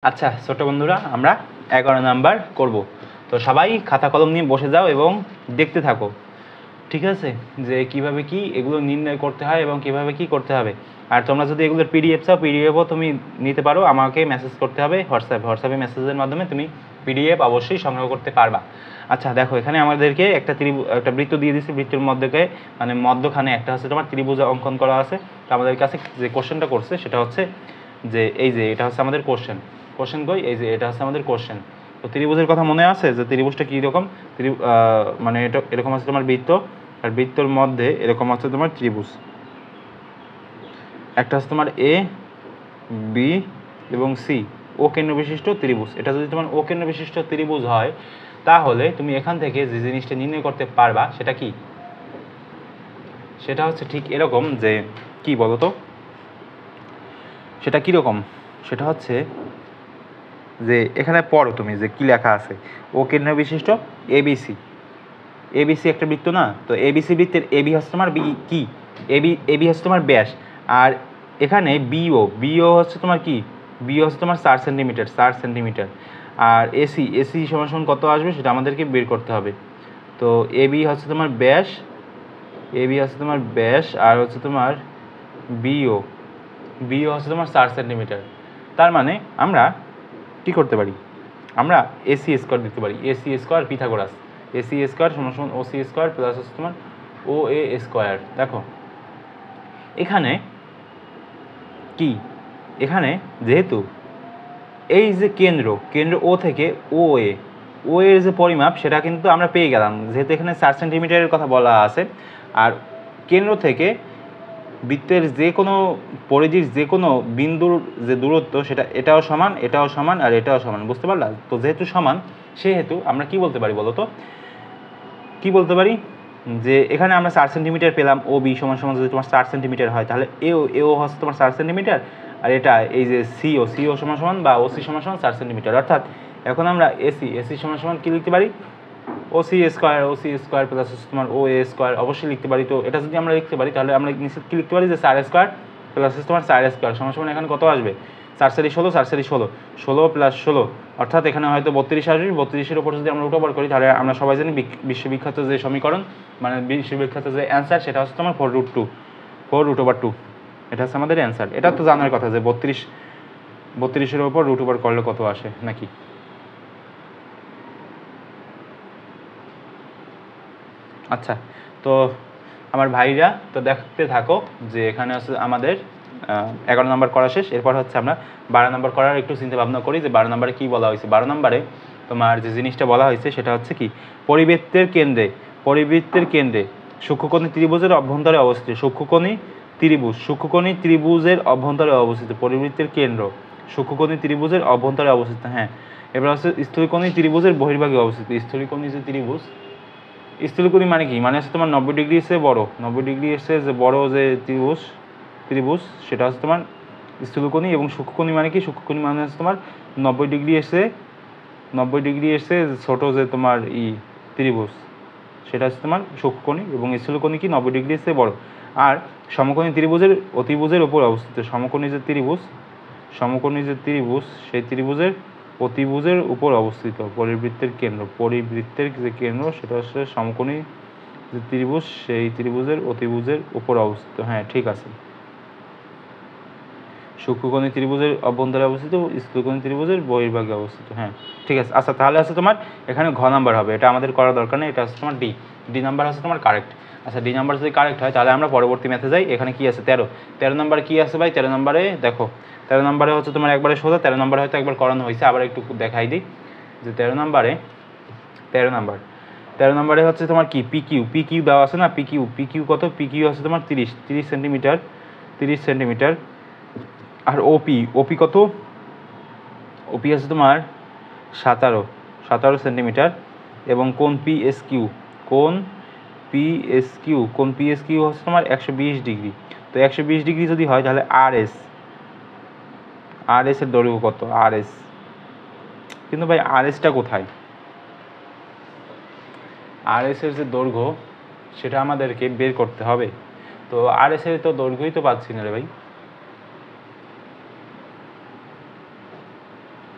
আচ্ছা ছোট বন্ধুরা, আমরা 11 নাম্বার করব। তো সবাই খাতা কলম নিয়ে বসে যাও এবং দেখতে থাকো, ঠিক আছে, যে কিভাবে কি এগুলো নির্ণয় করতে হয় এবং কিভাবে কি করতে হবে। আর তোমরা যদি এগুলোর পিডিএফ চাও, পিডিএফও তুমি নিতে পারো, আমাকে মেসেজ করতে হবে হোয়াটসঅ্যাপে মেসেজের মাধ্যমে তুমি পিডিএফ অবশ্যই সংগ্রহ করতে পারবা। আচ্ছা দেখো, এখানে আমাদেরকে একটা বৃত্ত দিয়ে দিয়েছি, বৃত্তের মধ্যে মানে মধ্যখানে একটা হচ্ছে তোমার ত্রিভুজ অঙ্কন করা আছে। তো আমাদের কাছে যে কোশ্চেনটা করছে সেটা হচ্ছে যে এই যে এটা হচ্ছে আমাদের কোশ্চেন কই, এই যে এটা হচ্ছে আমাদের কোশ্চেন। তো ত্রিভুজের কথা মনে আছে যে ত্রিভুজটা কীরকম, মানে এটা এরকম আছে তোমার বৃত্ত, আর বৃত্তর মধ্যে এরকম আছে তোমার ত্রিভুজ, একটা আছে তোমার এ বি এবং সি, ও কেন্দ্র বিশিষ্ট ত্রিভুজ। এটা যদি তোমার ও কেন্দ্র বিশিষ্ট ত্রিভুজ হয় তাহলে তুমি এখান থেকে যে জিনিসটা নির্ণয় করতে পারবা সেটা কি, সেটা হচ্ছে ঠিক এরকম যে কি বলতো, সেটা কীরকম, সেটা হচ্ছে যে এখানে পড়ো তুমি যে কি লেখা আছে, ও কেন্দ্র বিশিষ্ট এবিসি। এবিসি একটা বৃত্ত না, তো এবিসি বৃত্তের এবি হচ্ছে তোমার কি, এবি হচ্ছে তোমার ব্যাস। আর এখানে বিও হচ্ছে তোমার কি, বিও হচ্ছে তোমার 4 সেন্টিমিটার। আর এসি সমান কত আসবে সেটা আমাদেরকে বের করতে হবে। তো এবি হচ্ছে তোমার ব্যাস, আর হচ্ছে তোমার বিও হচ্ছে তোমার 4 সেন্টিমিটার। তার মানে আমরা কি করতে পারি, আমরা এসি স্কোয়ার দিতে পারি, AC square Pythagoras, AC square সমান ওসি স্কোয়ার প্লাস হচ্ছে তোমার ও এ স্কোয়ার। দেখো এখানে কি, এখানে যেহেতু এই যে কেন্দ্র ও থেকে ও এর যে পরিমাপ সেটা কিন্তু আমরা পেয়ে গেলাম, যেহেতু এখানে 4 সেন্টিমিটারের কথা বলা আছে। আর কেন্দ্র থেকে বৃত্তের যে কোনো পরিধির যে কোনো বিন্দুর যে দূরত্ব সেটা এটাও সমান আর এটাও সমান, বুঝতে পারলা? তো যেহেতু সমান সেহেতু আমরা কি বলতে পারি বলো তো, কি বলতে পারি যে এখানে আমরা 4 সেন্টিমিটার পেলাম, ও বি সমান যদি তোমার 4 সেন্টিমিটার হয় তাহলে এও হচ্ছে তোমার 4 সেন্টিমিটার, আর এটা এই যে সিও সমান বা ওসি সমান 4 সেন্টিমিটার। অর্থাৎ এখন আমরা এসি সমান কি লিখতে পারি, ওসি স্কোয়ার প্লাস তোমার ও এ স্কোয়ার অবশ্যই লিখতে পারি। তো এটা যদি আমরা লিখতে পারি তাহলে আমরা নিশ্চিত কি লিখতে পারি যে 4 স্কোয়ার প্লাস তোমার 4 স্কোয়ার সমান এখানে কত আসবে, 4 সারি 16 প্লাস 16, অর্থাৎ এখানে হয়তো 32 আসবে। 32-এর উপর যদি আমরা রুট ওভার করি তাহলে আমরা সবাই জানি বিশ্ববিখ্যাত যে সমীকরণ, মানে বিশ্ববিখ্যাত যে অ্যান্সার সেটা হচ্ছে তোমার 4√2, এটা হচ্ছে আমাদের অ্যান্সার। এটা তো জানার কথা যে 32-এর উপর রুট ওভার করলে কত আসে নাকি। আচ্ছা, তো আমার ভাইরা তো দেখতে থাকো যে এখানে হচ্ছে আমাদের 11 নম্বর করা শেষ। এরপর হচ্ছে আমরা 12 নম্বর করার একটু চিন্তা ভাবনা করি যে 12 নম্বরে কী বলা হয়েছে। 12 নম্বরে তোমার যে জিনিসটা বলা হয়েছে সেটা হচ্ছে কি, পরিবৃত্তের কেন্দ্রে সূক্ষ্মকোণী ত্রিভুজের অভ্যন্তরে অবস্থিত, সূক্ষ্মকোণী ত্রিভুজের অভ্যন্তরে অবস্থিত, পরিবৃত্তের কেন্দ্র সূক্ষ্মকোণী ত্রিভুজের অভ্যন্তরে অবস্থিত। হ্যাঁ, এবার হচ্ছে স্থূলকোণী ত্রিভুজের বহির্ভাগে অবস্থিত। স্থূলকোণী যে ত্রিভুজ, স্থূলকোণী মানে কি, মানে হচ্ছে তোমার 90 ডিগ্রি এসে বড়, 90 ডিগ্রি এসে যে বড় যে ত্রিভুজ সেটা হচ্ছে তোমার স্থূলকোণী। এবং সূক্ষ্মকোণী মানে কি, সূক্ষ্মকোণী মানে হচ্ছে তোমার 90 ডিগ্রি এসে ছোট যে তোমার ত্রিভুজ সেটা হচ্ছে তোমার সূক্ষ্মকোণী, এবং স্থূলকোণী কি 90 ডিগ্রি এসে বড়। আর সমকোণী ত্রিভুজের অতিভুজের উপর অবস্থিত, সমকোণী যে ত্রিভুজ সেই ত্রিভুজের অতিভুজের উপর অবস্থিত। পরিবৃত্তের যে কেন্দ্র সেটা হচ্ছে সমকোণী যে ত্রিভুজ সেই ত্রিভুজের অতিভুজের উপর অবস্থিত। হ্যাঁ ঠিক আছে, সূক্ষ্মকোণী ত্রিভুজের অভ্যন্তরে অবস্থিত, স্থূলকোণী ত্রিভুজের বহির্ভাগে অবস্থিত। হ্যাঁ ঠিক আছে। আচ্ছা তাহলে আছে তোমার এখানে ঘ নাম্বার হবে, এটা আমাদের করার দরকার নেই, এটা হচ্ছে তোমার ডি নাম্বার হচ্ছে তোমার কারেক্ট। আচ্ছা ডি নাম্বার যদি কারেক্ট হয় তাহলে আমরা পরবর্তী ম্যাথে যাই। এখানে কি আছে 13 নাম্বারে কি আছে ভাই, 13 নাম্বারে দেখো, 13 নাম্বারে হচ্ছে তোমার একবারে সোজা, 13 নাম্বারে হয়তো একবার করানো হয়েছে, আবার একটু দেখাই দিই যে 13 নাম্বারে হচ্ছে তোমার কি পিকিউ দেওয়া আছে না, পিকিউ কত, পিকিউ হচ্ছে তোমার 30 সেন্টিমিটার। আর ওপি কত, ওপি আছে তোমার 17 সেন্টিমিটার। এবং কোণ পিএসকিউ হচ্ছে তোমার 120 ডিগ্রি। তো 120 ডিগ্রি যদি হয় তাহলে আর এস এর দৈর্ঘ্য কত, কিন্তু ভাই আর এসটা কোথায়, আর এস এর যে দৈর্ঘ্য সেটা আমাদেরকে বের করতে হবে। তো আর এস এর তো দৈর্ঘ্যই তো পাচ্ছি না রে ভাই।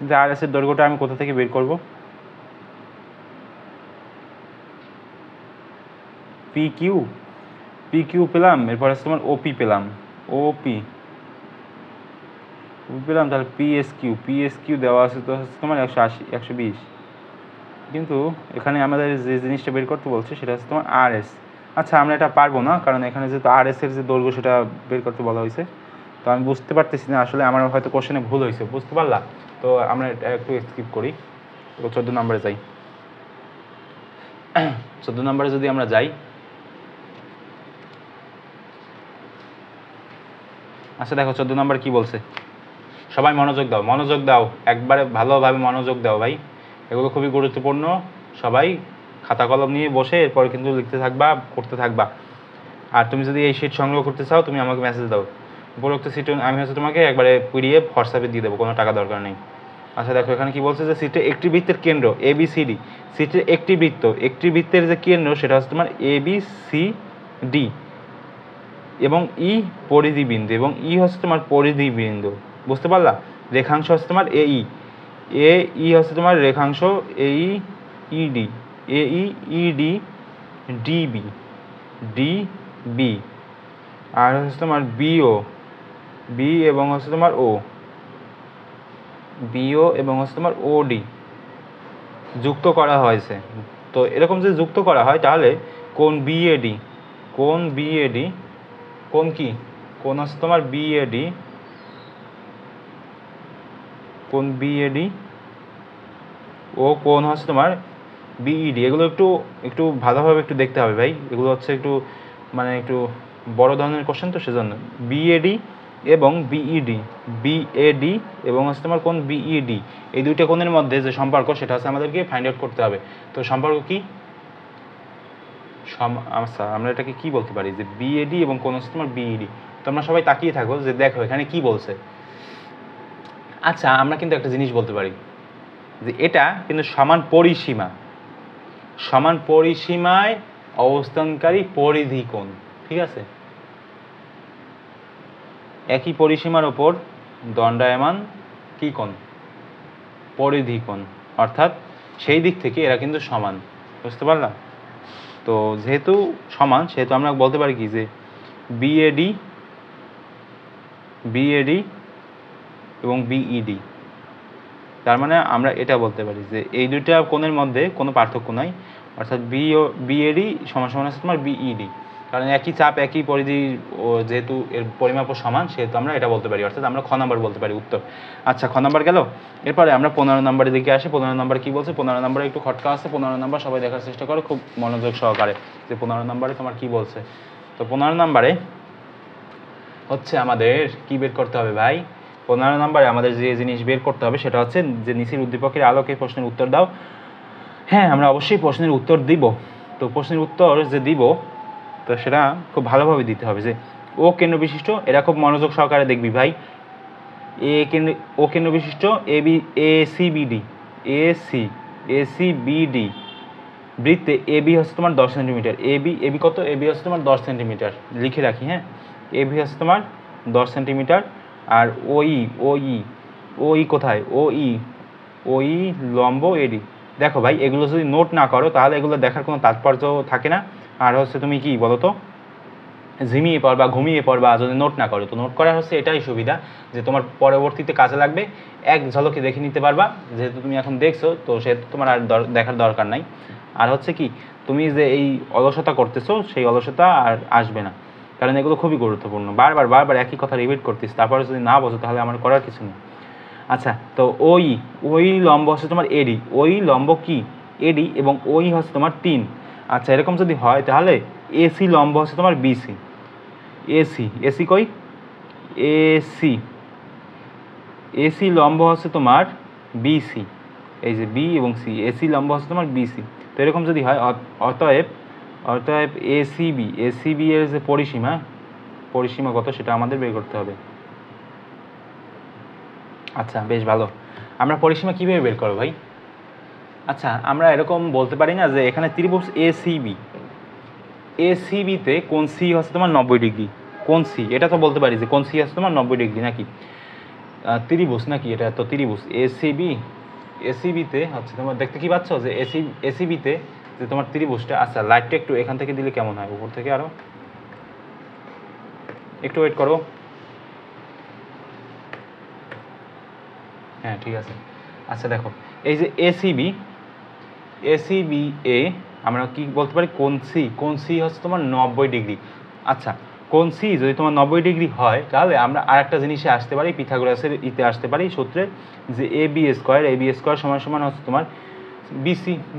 যে আর এস এর দৈর্ঘ্যটা আমি কোথা থেকে বের করব? পি কিউ পেলাম, এরপর হচ্ছে তোমার ওপি পেলাম, ওপি পেলাম, তাহলে পি এস কিউ দেওয়া আছে তো হচ্ছে তোমার 180 120। কিন্তু এখানে আমাদের যে জিনিসটা বের করতে বলছে সেটা হচ্ছে তোমার আর এস। আচ্ছা আমরা এটা পারবো না, কারণ এখানে যেহেতু আর এস এর যে দৈর্ঘ্য সেটা বের করতে বলা হয়েছে, তো আমি বুঝতে পারতেছি না আসলে, আমার হয়তো কোশ্চেনে ভুল হয়েছে, বুঝতে পারলাম। তো আমরা এটা একটু স্কিপ করি, তো 14 নম্বরে যাই। 14 নম্বরে যদি আমরা যাই, আচ্ছা দেখো 14 নম্বর কি বলছে, সবাই মনোযোগ দাও একবারে ভালোভাবে মনোযোগ দাও ভাই, এগুলো খুবই গুরুত্বপূর্ণ। সবাই খাতা কলম নিয়ে বসে এরপর কিন্তু লিখতে থাকবা, করতে থাকবা। আর তুমি যদি এই শিট সংগ্রহ করতে চাও তুমি আমাকে মেসেজ দাও, উপরোক্ত সিট আমি হচ্ছে তোমাকে একবারে পিডিএফ হোয়াটসঅ্যাপে দিয়ে দেবো, কোনো টাকা দরকার নেই। আচ্ছা দেখো এখানে কি বলছে যে সিটের একটি বৃত্তের কেন্দ্র এ বি সি ডি, সিটের একটি বৃত্তের যে কেন্দ্র সেটা হচ্ছে তোমার এ বি সি ডি এবং ই পরিধি বিন্দু, এবং ই হচ্ছে তোমার পরিধি বিন্দু, বুঝতে পারলা? রেখাংশ হচ্ছে তোমার এ ই হচ্ছে তোমার রেখাংশ এই ইডি, ইডি ডিবি ডিবি, আর হচ্ছে তোমার বিও বি এবং হচ্ছে তোমার ও বিও এবং হচ্ছে তোমার ওডি যুক্ত করা হয়েছে। তো এরকম যদি যুক্ত করা হয় তাহলে কোন বিএডি, কোন কি, কোন হচ্ছে তোমার বিএডি, কোন বিএডি ও কোন হচ্ছে তোমার বিইডি, এগুলো একটু একটু ভালোভাবে একটু দেখতে হবে ভাই, এগুলো হচ্ছে একটু মানে একটু বড় ধরনের কোশ্চেন, তো সেজন্য বিএডি এবং বিএডি এবং হচ্ছে তোমার কোন বিইডি, এই দুইটা কোণের মধ্যে যে সম্পর্ক সেটা হচ্ছে আমাদেরকে ফাইন্ড আউট করতে হবে। তো সম্পর্ক কি, আচ্ছা আমরা এটাকে কি বলতে পারি, যে বিএডি এবং কোন হচ্ছে তোমার বিইডি। তোমরা সবাই তাকিয়ে থাকো যে দেখো এখানে কি বলছে। আচ্ছা আমরা কিন্তু একটা জিনিস বলতে পারি যে এটা কিন্তু সমান পরিসীমায় অবস্থানকারী পরিধি কোণ, ঠিক আছে? একই পরিসীমার ওপর দণ্ডায়মান কি কোণ, পরিধি কোণ, অর্থাৎ সেই দিক থেকে এরা কিন্তু সমান, বুঝতে পারলাম? তো যেহেতু সমান সেহেতু আমরা বলতে পারি কি যে বিএডি এবং বিইডি, তার মানে আমরা এটা বলতে পারি যে এই দুইটা কোণের মধ্যে কোনো পার্থক্য নাই, অর্থাৎ বিএডি সমান সমান আছে তোমার বিইডি, কারণ একই চাপ একই পরিধি, যেহেতু এর পরিমাপও সমান সেহেতু আমরা এটা বলতে পারি, অর্থাৎ আমরা খ নাম্বার বলতে পারি উত্তর। আচ্ছা খ নাম্বার গেল, এরপরে আমরা 15 নম্বরের দিকে আসি। 15 নম্বর কি বলছে, 15 নম্বরে একটু খটকা আছে, 15 নম্বর সবাই দেখার চেষ্টা করো খুব মনোযোগ সহকারে যে 15 নম্বরে তোমার কি বলছে। তো 15 নম্বরে হচ্ছে আমাদের কি বের করতে হবে ভাই, 15 নম্বরে আমাদের যে জিনিস বের করতে হবে সেটা হচ্ছে যে নিচের উদ্দীপকের আলোকে প্রশ্নের উত্তর দাও। হ্যাঁ আমরা অবশ্যই প্রশ্নের উত্তর দিব, তো প্রশ্নের উত্তর যে দিব তো সেটা খুব ভালোভাবে দিতে হবে, যে ও কেন্দ্র বিশিষ্ট, এরা খুব মনোযোগ সহকারে দেখবি ভাই, ও কেন্দ্র বিশিষ্ট এসিবিডি বৃত্তে এবি হচ্ছে তোমার 10 সেন্টিমিটার, এবি কত, এবি হচ্ছে তোমার 10 সেন্টিমিটার, লিখে রাখি হ্যাঁ, এবি হচ্ছে তোমার 10 সেন্টিমিটার, আর ওই কোথায়, ওই লম্ব এডি। দেখো ভাই এগুলো যদি নোট না করো তাহলে এগুলো দেখার কোনো তাৎপর্য থাকে না, আর হচ্ছে তুমি কি বলো তো ঝিমিয়ে পড়বা, ঘুমিয়ে পড়বা যদি নোট না করো। তো নোট করা হচ্ছে এটাই সুবিধা যে তোমার পরবর্তীতে কাজে লাগবে, এক ঝলকে দেখে নিতে পারবা, যেহেতু তুমি এখন দেখছো তো সেহেতু তোমার আর দেখার দরকার নাই। আর হচ্ছে কি তুমি যে এই অলসতা করতেছো সেই অলসতা আর আসবে না, কারণ এগুলো খুবই গুরুত্বপূর্ণ, বারবার একই কথা রিপিট করতেছি, তারপরে যদি না বোঝো তাহলে আমার করার কিছু নেই। আচ্ছা তো ওই লম্ব হচ্ছে তোমার এডি, ওই লম্ব কি এডি, এবং ওই হচ্ছে তোমার 3। আচ্ছা এরকম যদি হয় তাহলে এসি লম্ব হচ্ছে তোমার বিসি, এসি কই, এসি লম্ব হচ্ছে তোমার বিসি, এই যে বি এবং সি, এসি লম্ব হচ্ছে তোমার বিসি। তো এরকম যদি হয় অতএব এসিবি এর যে পরিসীমা কত সেটা আমাদের বের করতে হবে। আচ্ছা বেশ ভালো, আমরা পরিসীমা কীভাবে বের করবো ভাই? আচ্ছা আমরা এরকম বলতে পারি না যে এখানে ত্রিভুজ এসিবিতে কোন সি হচ্ছে তোমার 90 ডিগ্রি, কোন সি, এটা তো বলতে পারি যে কোন সি হচ্ছে তোমার 90 ডিগ্রি নাকি। ত্রিভুজ নাকি, এটা তো ত্রিভুজ এসিবিতে হচ্ছে তোমার দেখতে কি পাচ্ছ যে এসিবিতে যে তোমার ত্রিভুজটা। আচ্ছা লাইটটা একটু এখান থেকে দিলে কেমন হয়, উপর থেকে আরও একটু ওয়েট করো। হ্যাঁ ঠিক আছে। আচ্ছা দেখো এই যে এসিবি এ আমরা কি বলতে পারি, কোণ সি হচ্ছে তোমার 90 ডিগ্রি। আচ্ছা কোণ সি যদি তোমার 90 ডিগ্রি হয় তাহলে আমরা আরেকটা জিনিসে আসতে পারি, পিথাগোরাসের ইতে আসতে পারি সূত্রে, যে এ বি স্কোয়ার সমান সমান হচ্ছে তোমার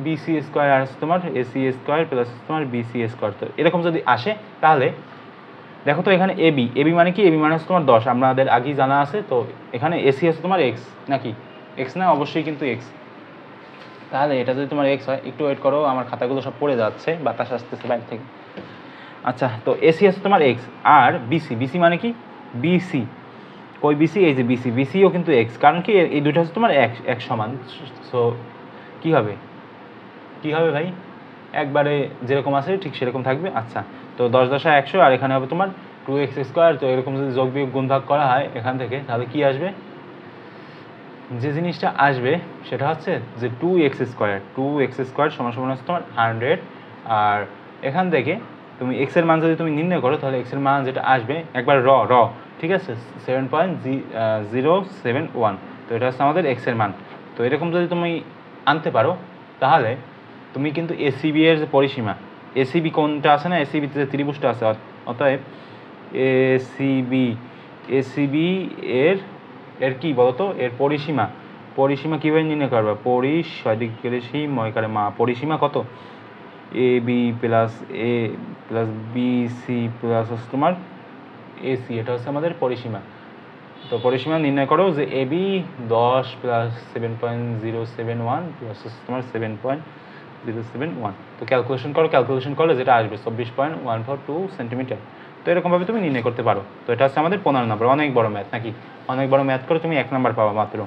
বিসি স্কোয়ার আর হচ্ছে তোমার এসি স্কোয়ার প্লাস তোমার বিসি স্কোয়ার। তো এরকম যদি আসে তাহলে দেখো তো এখানে এবি মানে কি, এবি মানে হচ্ছে তোমার 10, আমাদের আগেই জানা আছে। তো এখানে এসি হচ্ছে তোমার এক্স নাকি, এক্স না অবশ্যই কিন্তু এক্স। তাহলে এটা যদি তোমার এক্স হয়, একটু ওয়েট করো আমার খাতাগুলো সব পড়ে যাচ্ছে, বাতাস আসতেছে বাইরে থেকে। আচ্ছা তো এসি হচ্ছে তোমার এক্স, আর বিসি মানে কি, বিসি কই বিসি, এই যে বিসিও কিন্তু এক্স, কারণ কি এই দুটো হচ্ছে তোমার এক সমান। সো কী হবে ভাই, একবারে যেরকম আছে ঠিক সেরকম থাকবে। আচ্ছা তো 10 10 100, আর এখানে হবে তোমার 2x স্কোয়ার। তো এরকম যদি যোগ বিয়োগ গুণ ভাগ করা হয় এখান থেকে, তাহলে কি আসবে, যে জিনিসটা আসবে সেটা হচ্ছে যে 2x স্কোয়ার সমান সমান হচ্ছে তোমার 100। আর এখান থেকে তুমি এক্সের মান যদি তুমি নির্ণয় করো তাহলে এক্সের মান যেটা আসবে একবার র ঠিক আছে 7.071। তো এটা হচ্ছে আমাদের এক্সের মান। তো এরকম যদি তুমি আনতে পারো তাহলে তুমি কিন্তু এসিবি এর যে পরিসীমা, এসিবি কোনটা আছে না, এসিবিতে যে ত্রিভুজটা আছে, অতএব এসিবি এর কি বলতো, এর পরিসীমা কীভাবে নির্ণয় করবে, পরিসীমা কত, A B plus BC plus হচ্ছে তোমার এসি, এটা হচ্ছে আমাদের পরিসীমা। তো পরিসীমা নির্ণয় করো যে এ বি 10 প্লাস 7.071 প্লাস হচ্ছে তোমার 7.071। তো ক্যালকুলেশন করলে যেটা আসবে 24.142 সেন্টিমিটার। তো এরকমভাবে তুমি নির্ণয় করতে পারো। তো এটা হচ্ছে আমাদের 15 নম্বর, অনেক বড় ম্যাথ নাকি, অনেক বড় ম্যাথ করে তুমি 1 নাম্বার পাবা মাত্র,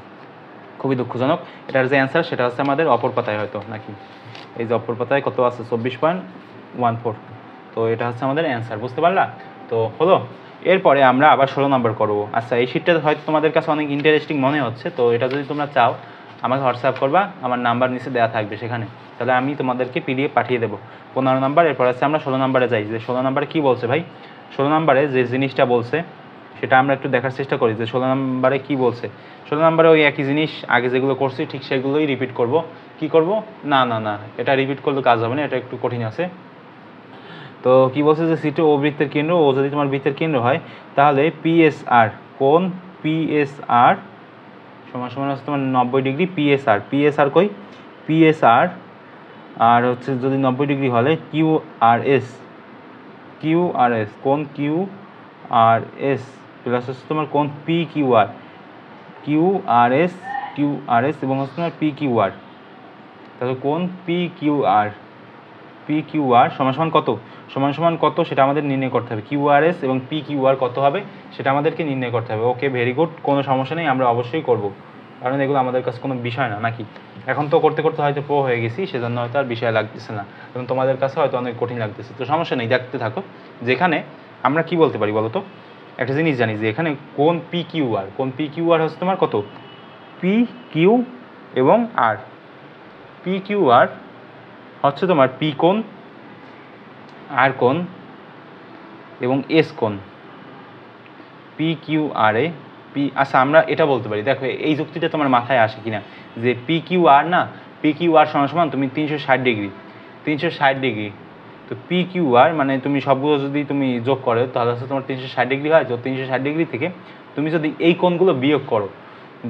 খুবই দুঃখজনক। এটার যে অ্যান্সার সেটা হচ্ছে আমাদের অপর পাতায় হয়তো নাকি, এই যে অপর পাতায় কত আছে 24.14। তো এটা হচ্ছে আমাদের অ্যান্সার, বুঝতে পারলা? তো হলো, এরপরে আমরা আবার 16 নম্বর করবো। আচ্ছা এই শিটটা হয়তো তোমাদের কাছে অনেক ইন্টারেস্টিং মনে হচ্ছে, তো এটা যদি তোমরা চাও আমাকে হোয়াটসঅ্যাপ করবা, আমার নাম্বার নিচে দেওয়া থাকবে সেখানে, তাহলে আমি তোমাদেরকে পিডিএফ পাঠিয়ে দেবো। 15 নাম্বার, এরপর আছে আমরা 16 নাম্বারে যাই, যে 16 নাম্বারে কী বলছে ভাই। 16 নাম্বারে যে জিনিসটা বলছে সেটা আমরা একটু দেখার চেষ্টা করি, যে 16 নাম্বারে কী বলছে। 16 নাম্বারে ওই একই জিনিস আগে যেগুলো করছি ঠিক সেগুলোই রিপিট করব। কি করব, না এটা রিপিট করলে কাজ হবে না, এটা একটু কঠিন আছে। তো কি বলছে যে সিটি ও বৃত্তের কেন্দ্র, ও যদি তোমার বৃত্তের কেন্দ্র হয় তাহলে পিএসআর, কোণ পিএসআর সমান সমান হচ্ছে তোমার 90 ডিগ্রি। পিএসআর কই, পিএসআর আর হচ্ছে যদি 90 ডিগ্রি হলে কিউআরএস, কোণ কিউআরএস প্লাস হচ্ছে তোমার কোণ কিউআরএস এবং হচ্ছে তোমার পিকিউআর। তাহলে কোণ পিকিউআর সমান সমান কত সেটা আমাদের নির্ণয় করতে হবে। কিউআরএস এবং পিকিউআর কত হবে সেটা আমাদেরকে নির্ণয় করতে হবে। ওকে ভেরি গুড, কোনো সমস্যা নেই, আমরা অবশ্যই করব, কারণ এগুলো আমাদের কাছে কোনো বিষয় না নাকি। এখন তো করতে হয়তো প্রো হয়ে গেছি, সেজন্য হয়তো আর বিষয় লাগতেছে না, এবং তোমাদের কাছে হয়তো অনেক কঠিন লাগতেছে। তো সমস্যা নেই, দেখতে থাকো। যেখানে আমরা কি বলতে পারি বলো তো, একটা জিনিস জানি যে এখানে কোণ পিকিউআর হচ্ছে তোমার কত, পিকিউ এবং আর, পিকিউআর হচ্ছে তোমার পি কোণ, আর কোণ এবং এস কোণ, পিকিউআরে আচ্ছা আমরা এটা বলতে পারি, দেখো এই যুক্তিটা তোমার মাথায় আসে কিনা, যে পিকিউআর না, পিকিউআর সমান সমান তুমি 360 ডিগ্রি। তো পিকিউআর মানে তুমি সবগুলো যদি তুমি যোগ করো তাহলে হচ্ছে তোমার 360 ডিগ্রি হয়। তো 360 ডিগ্রি থেকে তুমি যদি এই কোণগুলো বিয়োগ করো,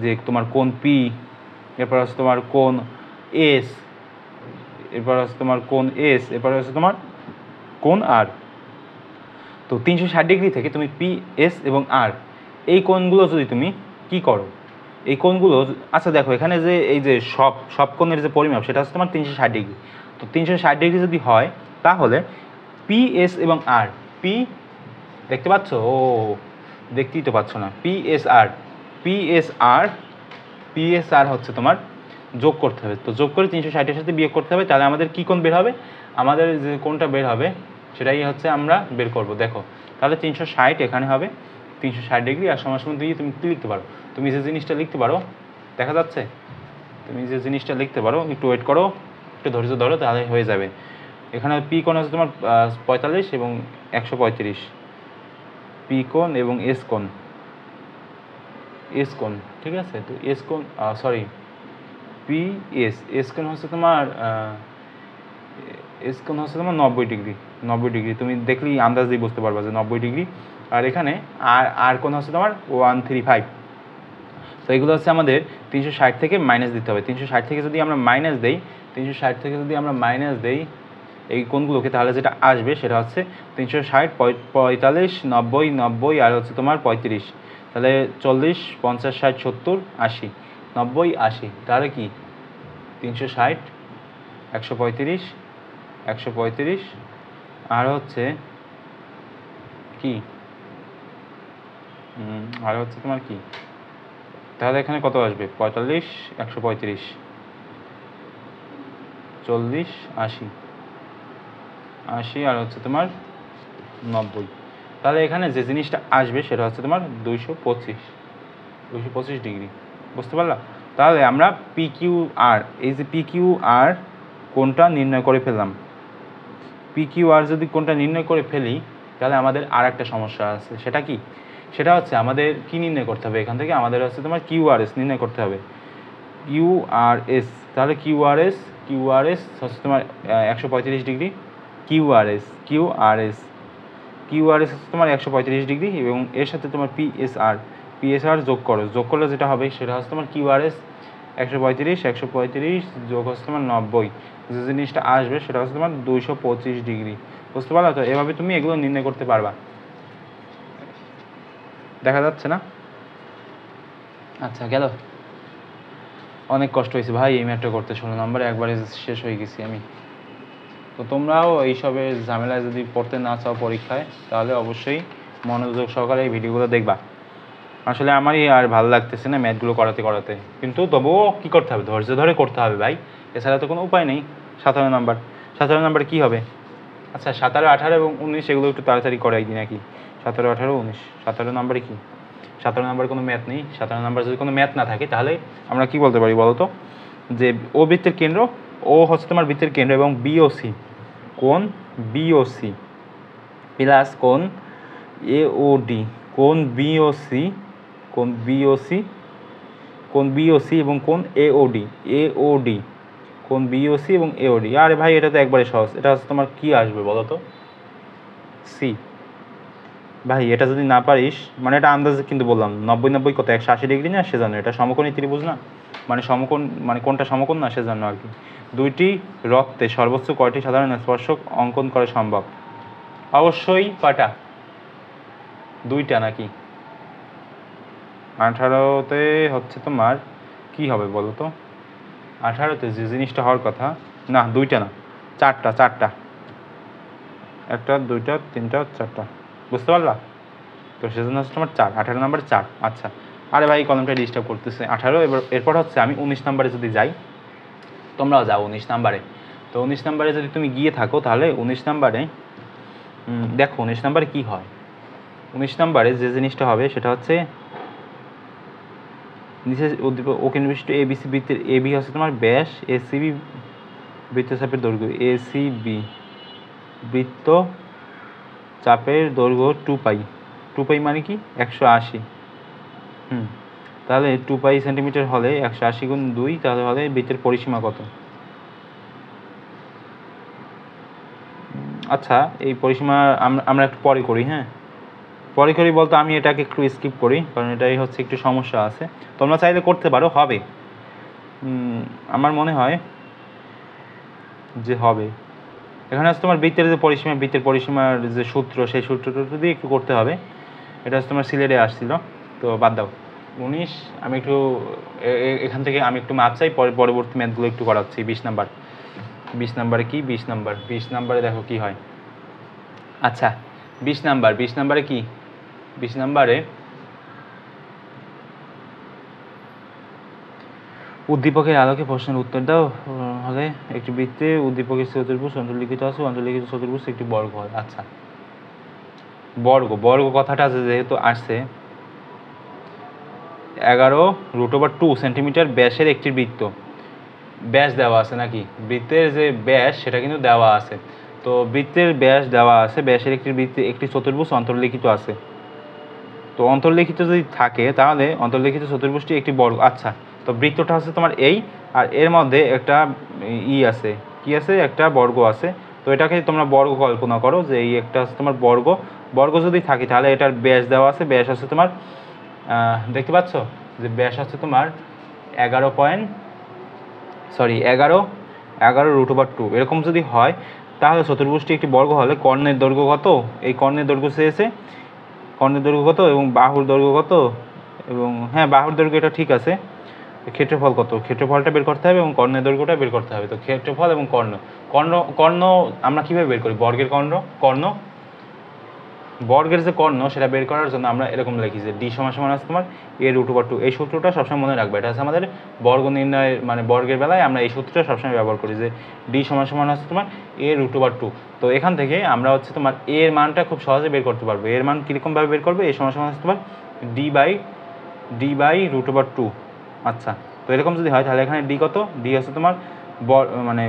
যে তোমার কোণ পি, এরপর হচ্ছে তোমার কোণ এস, এরপর হচ্ছে তোমার কোণ আর। তো 360 ডিগ্রি থেকে তুমি পি, এস এবং আর এই কোণগুলো যদি তুমি কি করো, এই কোণগুলো, আচ্ছা দেখো এখানে যে এই যে সব কোণের যে পরিমাপ সেটা হচ্ছে তোমার 360 ডিগ্রি। তো 360 ডিগ্রি যদি হয় তাহলে পি, এস এবং আর, দেখতে পাচ্ছ, দেখতেই তো পাচ্ছ না, পিএসআর হচ্ছে তোমার যোগ করতে হবে। তো যোগ করে 360-এর সাথে বিয়োগ করতে হবে, তাহলে আমাদের কী কোণ বের হবে, আমাদের যে কোণটা বের হবে সেটাই হচ্ছে আমরা বের করব। দেখো তাহলে 360 এখানে হবে, 360 ডিগ্রি আর সমান সমান দিয়ে তুমি কী লিখতে পারো, তুমি যে জিনিসটা লিখতে পারো, দেখা যাচ্ছে, তুমি যে জিনিসটা লিখতে পারো, একটু ওয়েট করো, একটু ধৈর্য ধরো, তাহলে হয়ে যাবে। এখানে পি কোণ হচ্ছে তোমার 45 এবং 135, পি কোণ এবং এস কোণ, এস কোণ, ঠিক আছে। তো এস কোণ, সরি, পি এস কোণ হচ্ছে তোমার এস কোণ হচ্ছে তোমার 90 ডিগ্রি, 90 ডিগ্রি, তুমি দেখলেই আন্দাজ দিয়ে বুঝতে পারবা যে 90 ডিগ্রি। আর এখানে আর কোণ হচ্ছে তোমার 135। তো এগুলো হচ্ছে আমাদের 360 থেকে মাইনাস দিতে হবে। 360 থেকে যদি আমরা মাইনাস দেই, 360 থেকে যদি আমরা মাইনাস দেই এই কোণগুলোকে, তাহলে যেটা আসবে সেটা হচ্ছে 360, 45, 90, 90 আর হচ্ছে তোমার 35, তাহলে 40, 50, 60, 70, 80, 90, 80, তাহলে কি 360, 135, 135 আর হচ্ছে কি আর হচ্ছে তোমার কি, তাহলে এখানে কত আসবে, 45, 135, 40, 80, 80 আর হচ্ছে তোমার 90, তাহলে এখানে যে জিনিসটা আসবে সেটা হচ্ছে তোমার 225 ডিগ্রি, বুঝতে পারলা। তাহলে আমরা পি কিউ আর, এই যে পি কিউ আর কোণটা নির্ণয় করে ফেললাম। পি কিউ আর যদি কোণটা নির্ণয় করে ফেলি, তাহলে আমাদের আর একটা সমস্যা আছে, সেটা কি, সেটা হচ্ছে আমাদের কি নির্ণয় করতে হবে, এখান থেকে আমাদের হচ্ছে তোমার কিউ আর এস নির্ণয় করতে হবে। কিউ আর এস, তাহলে কিউ আর এস হচ্ছে তোমার 135 ডিগ্রি, কিউ আর এস হচ্ছে তোমার 135 ডিগ্রি, এবং এর সাথে তোমার পিএসআর যোগ করলে যেটা হবে সেটা হচ্ছে তোমার কিউ আর এস 135 যোগ হচ্ছে তোমার 90, যে জিনিসটা আসবে সেটা হচ্ছে তোমার 225 ডিগ্রি, বুঝতে পারলা। তো এভাবে তুমি এগুলো নির্ণয় করতে পারবা, দেখা যাচ্ছে না। আচ্ছা, গেল, অনেক কষ্ট হয়েছে ভাই এই ম্যাথটা করতে, 16 নম্বরে একবারে শেষ হয়ে গেছি আমি। তো তোমরাও এইসবের ঝামেলায় যদি পড়তে না চাও পরীক্ষায়, তাহলে অবশ্যই মনোযোগ সহকারে এই ভিডিওগুলো দেখবা। আসলে আমারই আর ভালো লাগতেছে না ম্যাথগুলো করাতে, কিন্তু তবুও কী করতে হবে, ধৈর্য ধরে করতে হবে ভাই, এছাড়া তো কোনো উপায় নেই। 17 নাম্বারে কী হবে, আচ্ছা 17, 18 এবং 19 এগুলো একটু তাড়াতাড়ি করাই দিই নাকি, 17, 18, 19, 17 নাম্বারে কি, 17 নাম্বারে কোনো ম্যাথ নেই। 17 নাম্বার যদি কোনো ম্যাথ না থাকে, তাহলে আমরা কি বলতে পারি বলো তো, যে ও বৃত্তের কেন্দ্র, ও হচ্ছে তোমার বৃত্তের কেন্দ্র, এবং বিওসি, কোণ বিওসি প্লাস কোণ এওডি, কোণ বিওসি এবং কোণ এওডি, কোণ বিওসি এবং এওডি। আরে ভাই এটা তো একবারে সহজ, এটা হচ্ছে তোমার কি আসবে বলো তো, সি। ভাই এটা যদি না পারিস, মানে এটা আন্দাজে কিন্তু বললাম, 90 কত, 180 ডিগ্রি না, সেজন্য এটা সমকোণী ত্রিভুজ না, মানে সমকোণ, মানে কোনটা সমকোণ না সেজন্য আর কি। দুইটি রক্তে সর্বোচ্চ কয়টি সাধারণ স্পর্শক অঙ্কন করা সম্ভব, অবশ্যই কয়টা, দুইটা নাকি। 18তে হচ্ছে তোমার কি হবে বলো তো, 18তে যে জিনিসটা হওয়ার কথা, না দুইটা না, চারটা, 1, 2, 3, 4, বুঝতে পারলা। তো সেজন্য হচ্ছে তোমার 4, 18 নাম্বার 4। আচ্ছা, আরে ভাই কলমটা ডিস্টার্ব করতেছে। 18, এরপর হচ্ছে আমি 19 নাম্বারে যদি যাই, তোমরাও যাও 19 নাম্বারে। তো 19 নাম্বারে যদি তুমি গিয়ে থাকো, তাহলে 19 নাম্বারে দেখো 19 নাম্বারে কী হয়। 19 নাম্বারে যে জিনিসটা হবে সেটা হচ্ছে, নিচে উদ্দীপক ও কেন্দ্র বিশিষ্ট এবিসি বৃত্তের, এবি হচ্ছে তোমার ব্যাস, এসিবি বৃত্তচাপের দৈর্ঘ্য, এসিবি বৃত্ত চাপের দৈর্ঘ্য 2 পাই মানে কি 180। তাহলে 2 পাই সেন্টিমিটার হলে 180 গুণ 2, তাহলে হলে বৃত্তের পরিসীমা কত। আচ্ছা, এই পরিসীমা আমরা একটু পরে করি, হ্যাঁ পরে করি বলতে আমি এটাকে একটু স্কিপ করি, কারণ এটাই হচ্ছে একটু সমস্যা আছে। তোমরা চাইলে করতে পারো, হবে, আমার মনে হয় যে হবে। এখানে হচ্ছে তোমার বৃত্তের যে পরিসীমা, বৃত্তের পরিসীমার যে সূত্র, সেই সূত্রটা দিয়ে একটু করতে হবে। এটা হচ্ছে তোমার সিলেটে আসছিল, তো বাদ দাও। 19, আমি একটু এখান থেকে আমি একটু মাপ চাই, পরবর্তী ম্যাথগুলো একটু করাচ্ছি। 20 নাম্বারে কি, 20 নাম্বারে দেখো কি হয়। আচ্ছা 20 নাম্বারে কি, 20 নাম্বারে উদ্দীপকের আলোকে প্রশ্নের উত্তর দাও হলে একটি বৃত্তে উদ্দীপকের চতুর্ভুজ অন্তর্লিখিত আছে, অন্তর্লিখিত চতুর্ভুজ একটি বর্গ হয়। আচ্ছা বর্গ বর্গ কথাটা যেহেতু আসছে 11√2 সেন্টিমিটার ব্যাসের একটি বৃত্ত, ব্যাস দেওয়া আছে নাকি, বৃত্তের যে ব্যাস সেটা কিন্তু দেওয়া আছে। তো বৃত্তের ব্যাস দেওয়া আছে, ব্যাসের একটি চতুর্ভুজ অন্তর্লিখিত আছে। তো অন্তর্লিখিত যদি থাকে তাহলে অন্তর্লিখিত চতুর্ভুজটি একটি বর্গ। আচ্ছা, তো বৃত্তটা হচ্ছে তোমার এই, আর এর মধ্যে একটা আছে, কি আছে, একটা বর্গ আছে। তো এটাকে তোমরা বর্গ কল্পনা করো যে এই একটা হচ্ছে তোমার বর্গ। বর্গ যদি থাকে তাহলে এটার ব্যাস দেওয়া আছে, ব্যাস হচ্ছে তোমার দেখতে পাচ্ছ যে ব্যাস হচ্ছে তোমার 11√2 এরকম যদি হয় তাহলে চতুর্ভুজটি একটি বর্গ হলে কর্ণের দৈর্ঘ্য কত, এই কর্ণের দৈর্ঘ্য চেয়েছে, কর্ণের দৈর্ঘ্য কত এবং বাহুর দৈর্ঘ্য কত, এবং হ্যাঁ বাহুর দৈর্ঘ্য এটা ঠিক আছে, ক্ষেত্রফল কত, ক্ষেত্রফলটা বের করতে হবে এবং কর্ণের দৈর্ঘ্যটা বের করতে হবে। তো ক্ষেত্রফল এবং কর্ণ কর্ণ কর্ণ আমরা কীভাবে বের করি, বর্গের কর্ণ বর্গের যে কর্ণ সেটা বের করার জন্য আমরা এরকম লিখি যে ডি সমান আছে তোমার a√2। এই সূত্রটা সবসময় মনে রাখবে, এটা হচ্ছে আমাদের বর্গ নির্ণয়ের মানে বর্গের বেলায় আমরা এই সূত্রটা সবসময় ব্যবহার করি যে ডি সমান আছে তোমার a√2। তো এখান থেকে আমরা হচ্ছে তোমার এর মানটা খুব সহজে বের করতে পারবো। এর মান কীরকমভাবে বের করবে, a সমান আছে তোমার d/√2। আচ্ছা, তো এরকম যদি হয় তাহলে এখানে ডি কত, ডি হচ্ছে তোমার মানে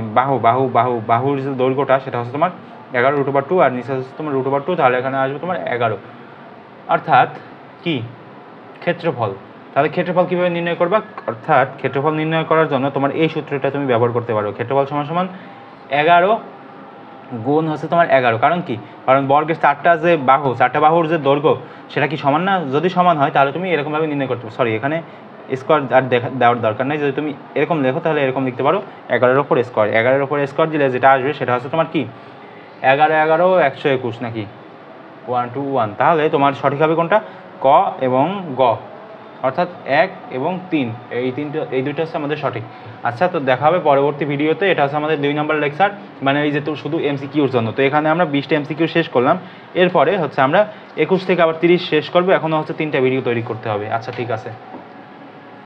বাহুর যে দৈর্ঘ্যটা সেটা হচ্ছে তোমার 11√2 আর নিচে হচ্ছে তোমার √2, তাহলে এখানে আসবে তোমার 11, অর্থাৎ কি ক্ষেত্রফল। তাহলে ক্ষেত্রফল কীভাবে নির্ণয় করবা, অর্থাৎ ক্ষেত্রফল নির্ণয় করার জন্য তোমার এই সূত্রটা তুমি ব্যবহার করতে পারো। ক্ষেত্রফল সমান 11 গুণ হচ্ছে তোমার 11, কারণ কি, কারণ বর্গের চারটা বাহুর যে দৈর্ঘ্য সেটা কি সমান না, যদি সমান হয় তাহলে তুমি এরকমভাবে নির্ণয় করতে পারো। সরি, এখানে স্কোয়ার আর দেওয়ার দরকার নেই, যদি তুমি এরকম লেখো তাহলে এরকম লিখতে পারো 11-এর ওপর স্কোয়ার। 11-এর ওপর স্কোয়ার দিলে যেটা আসবে সেটা হচ্ছে তোমার কি 11-11-121 নাকি 1 2 1। তাহলে তোমার সঠিক হবে কোনটা, ক এবং গ, অর্থাৎ 1 এবং 3, এই দুইটা হচ্ছে আমাদের সঠিক। আচ্ছা, তো দেখা হবে পরবর্তী ভিডিওতে। এটা হচ্ছে আমাদের 2 নম্বর লেকচার, মানে এই যে তো শুধু এমসিকিউর জন্য। তো এখানে আমরা 20টা এমসিকিউ শেষ করলাম, এরপরে হচ্ছে আমরা 21 থেকে আবার 30 শেষ করবো। এখনও হচ্ছে 3টা ভিডিও তৈরি করতে হবে। আচ্ছা, ঠিক আছে।